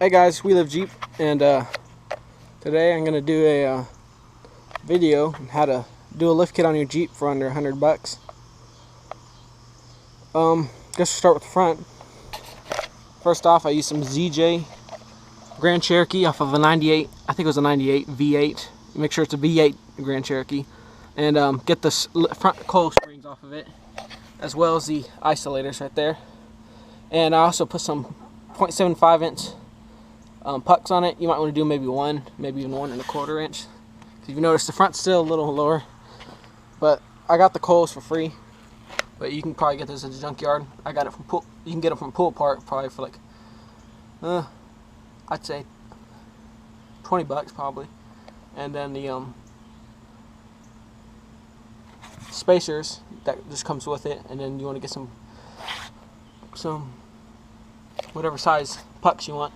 Hey guys, we live Jeep, and today I'm gonna do a video on how to do a lift kit on your Jeep for under $100. Guess we'll start with the front. First off, I used some ZJ Grand Cherokee off of a 98. I think it was a 98 V8. Make sure it's a V8 Grand Cherokee, and get the front coil springs off of it, as well as the isolators right there. And I also put some 0.75 inch pucks on it. You might want to do maybe one, maybe even 1 1/4 inch. If you notice, the front's still a little lower, but I got the coils for free. But you can probably get this at the junkyard. I got it from pool. You can get them from Pool Park probably for like, I'd say $20 probably. And then the spacers that just comes with it. And then you want to get some whatever size pucks you want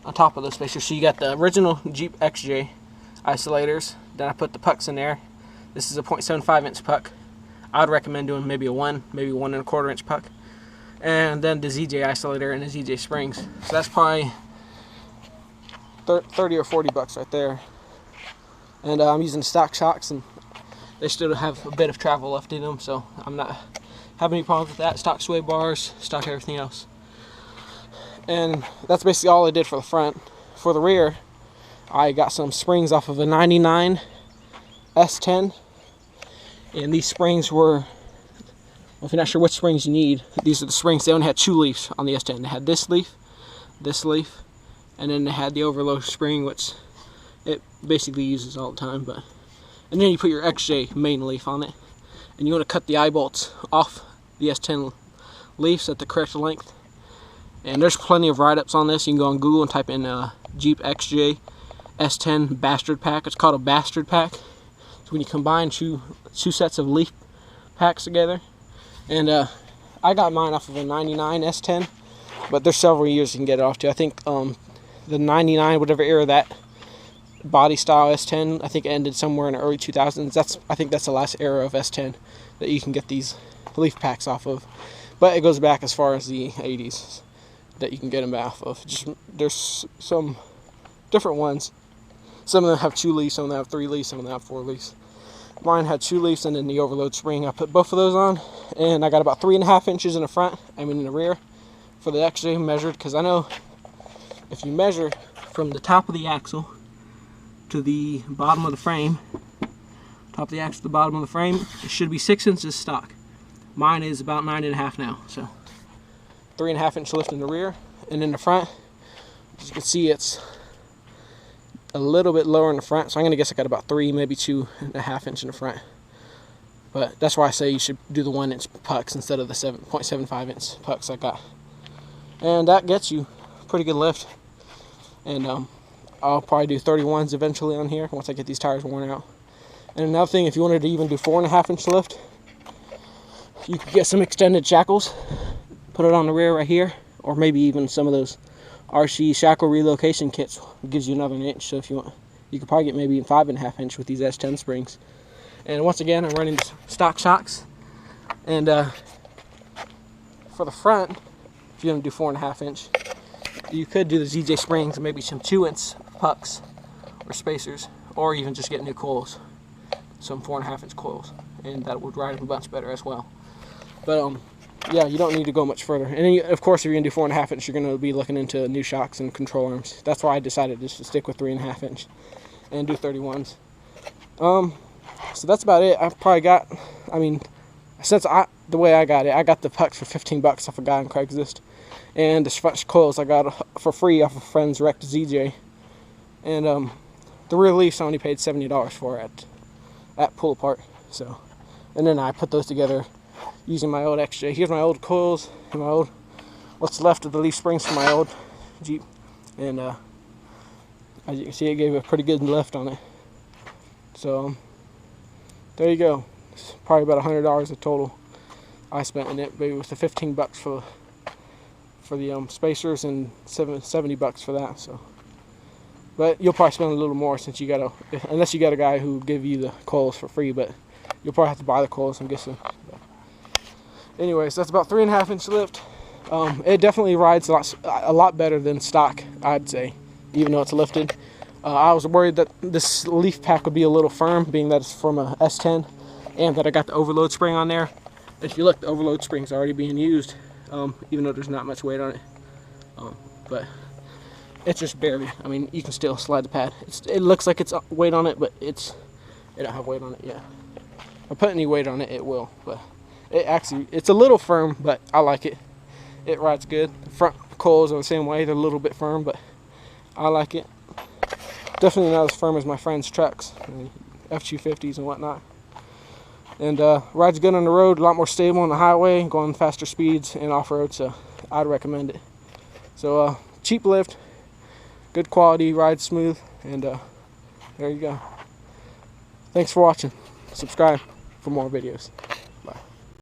on top of those spacers. So you got the original Jeep XJ isolators. Then I put the pucks in there. This is a 0.75 inch puck. I would recommend doing maybe a 1, maybe 1 1/4 inch puck. And then the ZJ isolator and the ZJ springs. So that's probably 30 or $40 right there. And I'm using stock shocks, and they still have a bit of travel left in them, so I'm not having any problems with that. Stock sway bars, stock everything else. And that's basically all I did for the front. For the rear, I got some springs off of a 99 S10. And these springs were, well, if you're not sure which springs you need, these are the springs. They only had 2 leaves on the S10. They had this leaf, and then they had the overload spring, which it basically uses all the time. And then you put your XJ main leaf on it. And you want to cut the eye bolts off the S10 leaves at the correct length. And there's plenty of write-ups on this. You can go on Google and type in Jeep XJ S10 Bastard Pack. It's called a Bastard Pack. So when you combine two sets of leaf packs together. And I got mine off of a 99 S10. But there's several years you can get it off to. I think the 99, whatever era that body style S10, I think it ended somewhere in the early 2000s. I think that's the last era of S10 that you can get these leaf packs off of. But it goes back as far as the 80s that you can get them off of. There's some different ones. Some of them have 2 leaves, some of them have 3 leaves, some of them have 4 leaves. Mine had 2 leaves, and then the overload spring. I put both of those on, and I got about 3.5 inches in the front, in the rear, for the XJ measured, because I know if you measure from the top of the axle to the bottom of the frame, top of the axle to the bottom of the frame, it should be 6 inches stock. Mine is about 9.5 now, so 3.5 inch lift in the rear, and in the front, as you can see, it's a little bit lower in the front, so I'm going to guess I got about 3, maybe 2.5 inch in the front. But that's why I say you should do the 1 inch pucks instead of the 0.75 inch pucks I got. And that gets you a pretty good lift. And I'll probably do 31s eventually on here once I get these tires worn out. And another thing, if you wanted to even do 4.5 inch lift, you could get some extended shackles, put it on the rear right here, or maybe even some of those RC shackle relocation kits gives you another 1 inch. So if you want, you could probably get maybe 5.5 inch with these S10 springs. And once again, I'm running stock shocks. And for the front, if you want to do 4.5 inch, you could do the ZJ springs and maybe some 2 inch pucks or spacers, or even just get new coils, some 4.5 inch coils, and that would ride them a bunch better as well. But yeah, you don't need to go much further. And then of course, if you're going to do 4.5 inch, you're going to be looking into new shocks and control arms. That's why I decided just to stick with 3.5 inch and do 31s. So that's about it. I've probably got, the way I got it, I got the pucks for $15 off a guy on Craigslist. And the front coils I got for free off a friend's wrecked ZJ. And the rear leafs I only paid $70 for at Pool Park. So, and then I put those together using my old XJ. Here's my old coils and what's left of the leaf springs from my old Jeep. And as you can see, it gave a pretty good lift on it. So there you go. It's probably about $100 a total I spent in it, but it was the $15 for the spacers and $70 for that. So, but you'll probably spend a little more since unless you got a guy who give you the coils for free. But you'll probably have to buy the coils, I'm guessing. Anyways, that's about 3.5 inch lift. It definitely rides a lot better than stock I'd say, even though it's lifted. I was worried that this leaf pack would be a little firm, being that it's from a S10, and that I got the overload spring on there. If you look, the overload spring's already being used, even though there's not much weight on it. But it's just barely. I mean, you can still slide the pad. It looks like it's weight on it, but it don't have weight on it yet. If I put any weight on it, it will. But it's a little firm, but I like it. It rides good. The front coils are the same way. They're a little bit firm, but I like it. Definitely not as firm as my friend's trucks, F250s and whatnot. And rides good on the road, a lot more stable on the highway, going faster speeds and off-road, so I'd recommend it. So cheap lift, good quality, rides smooth, and there you go. Thanks for watching. Subscribe for more videos.